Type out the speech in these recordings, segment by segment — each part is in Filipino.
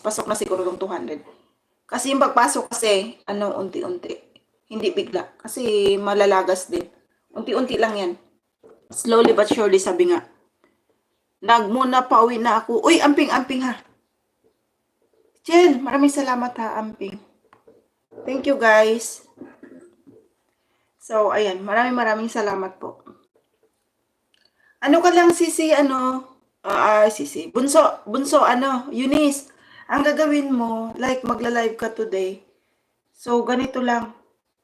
pasok na siguro yung 200. Kasi yung pagpasok kasi, unti-unti. Hindi bigla. Kasi malalagas din. Unti-unti lang yan. Slowly but surely, sabi nga. Nagmuna pauwi na ako. Uy, amping-amping ha. Jen, maraming salamat ha, amping. Thank you guys. So, ayan. Maraming salamat po. Ano ka lang, Sisi, Sisi. Bunso, Eunice. Ang gagawin mo, like magla-live ka today. So, ganito lang.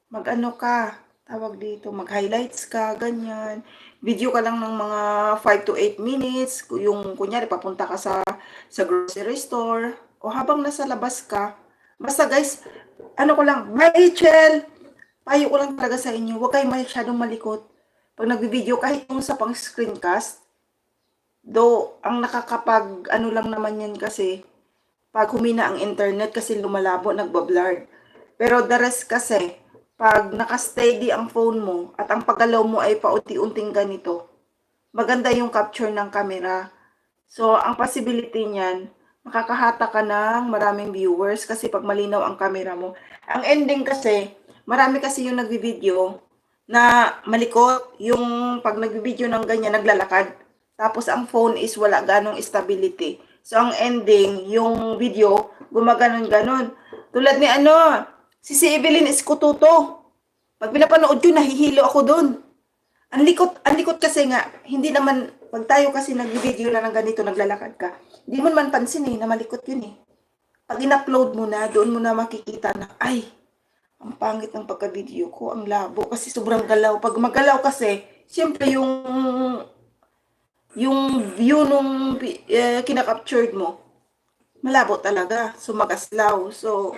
Mag-ano ka, tawag dito, mag-highlights ka, ganyan. Video ka lang ng mga 5 to 8 minutes. Yung, kunyari, papunta ka sa grocery store. O habang nasa labas ka. Basta guys, ano ko lang, Rachel, payo ko lang talaga sa inyo, huwag kayong masyadong malikot. Pag nag-video, kahit yung sa pang screencast, though, ang nakakapag, ano lang naman yan kasi, pag humina ang internet kasi lumalabo, nagbablur. Pero the rest kasi, pag naka-steady ang phone mo at ang paggalaw mo ay paunti-unting ganito, maganda yung capture ng camera. So, ang possibility niyan, makakahata ka ng maraming viewers kasi pag malinaw ang camera mo. Ang ending kasi, marami kasi yung nagvi-video na malikot, yung pag nagvi-video ng ganyan, naglalakad. Tapos ang phone is wala ganong stability. So, ang ending, yung video, gumaganon-ganon. Tulad ni si Evelyn Escotuto. Pag pinapanood yun, nahihilo ako doon. Ang likot kasi nga, hindi naman, pag tayo kasi nag-video na ng ganito, naglalakad ka, hindi mo naman pansin na malikot yun eh. Pag in-upload mo na, doon mo na makikita na, ay, ang pangit ng pagka-video ko, ang labo, kasi sobrang galaw. Pag magalaw kasi, siyempre yung view nung kinakaptured mo, malabo talaga, sumagaslaw. So,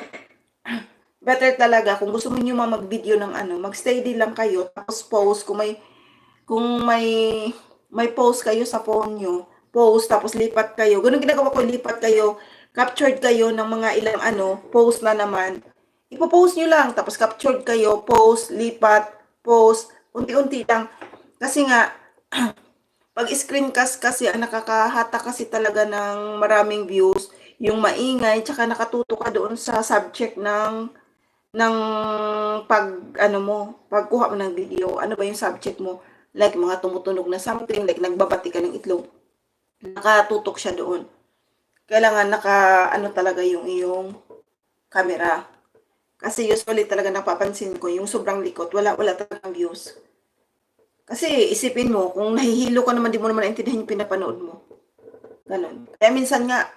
better talaga, kung gusto mo nyo mag-video ng mag-steady lang kayo, tapos pause, kung may post kayo sa phone nyo, post, tapos lipat kayo. Ganun ginagawa ko, lipat kayo, captured kayo ng mga ilang post na naman. Ipo-post nyo lang, tapos captured kayo, post, lipat, post, unti-unti lang. Kasi nga, pag screencast kasi, ang nakakahata kasi talaga ng maraming views, yung maingay, tsaka nakatuto ka doon sa subject ng pagkuha mo ng video. Ano ba yung subject mo? Like mga tumutunog na something, like nagbabati ka ng itlog. Nakatutok siya doon. Kailangan talaga yung iyong camera. Kasi usually talaga napapansin ko, yung sobrang likot, wala talagang views. Kasi isipin mo, kung nahihilo ka naman, di mo naman naintindihan yung pinapanood mo. Ganon. Kaya minsan nga,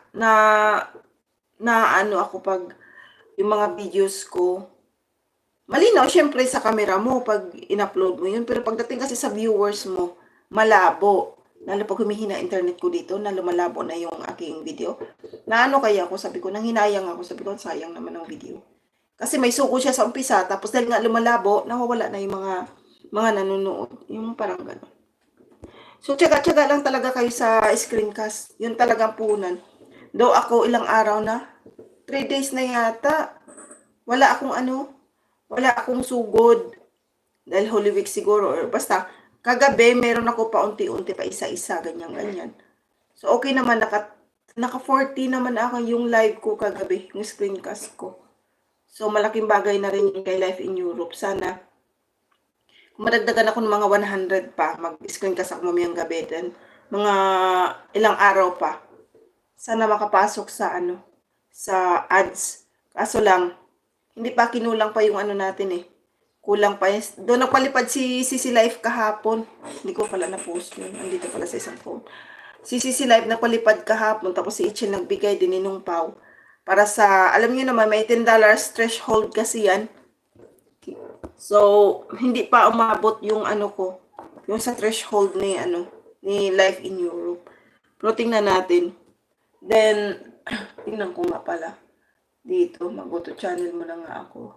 ako pag yung mga videos ko, malinaw syempre sa camera mo pag in-upload mo yun. Pero pagdating kasi sa viewers mo, malabo. Lalo pag humihina internet ko dito, na lumalabo na yung aking video. Na kaya ako, sabi ko, nang hinayang ako, sabi ko, sayang naman ang video. Kasi may suko siya sa umpisa, tapos dahil nga lumalabo, nawawala na yung mga nanonood. Yung parang gano'n. So, tsaga-tsaga lang talaga kayo sa screencast. Yun talagang punan. Though ako ilang araw na, 3 days na yata, wala akong wala akong sugod. Dahil Holy Week siguro, or basta, kagabi, meron ako pa unti-unti, pa isa-isa, ganyan-ganyan. So, okay naman, naka 40 naman ako yung live ko kagabi, yung screencast ko. So, malaking bagay na rin yung kay Life in Europe. Sana, kung madagdagan ako ng mga 100 pa, mag-screencast ako mamayang gabi din. Mga ilang araw pa. Sana makapasok sa ads. Kaso lang, hindi pa kinulang pa yung natin eh. Kulang pa. Doon nagpalipad si CC Life kahapon. Hindi ko pala na-post yun. Andito pala sa isang phone. Si CC Life nagpalipad kahapon. Tapos si Ichil nagbigay din ni Nung Pao. Para sa, alam niyo naman, may $10 threshold kasi yan. So, hindi pa umabot yung ko. Yung sa threshold ni Life in Europe. Pero tingnan natin. Then, tingnan ko nga pala. Dito, mag-auto channel mo na nga ako.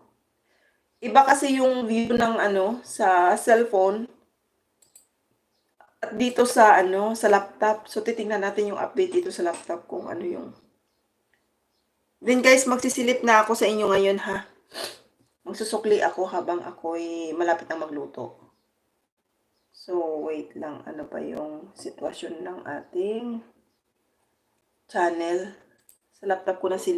Iba kasi yung view ng sa cellphone at dito sa laptop. So titingnan natin yung update dito sa laptop kung ano yung. Then guys, magsisilip na ako sa inyo ngayon ha. Magsusukli ako habang ako'y malapit na magluto. So wait lang, ano pa yung sitwasyon ng ating channel. Sa laptop ko na si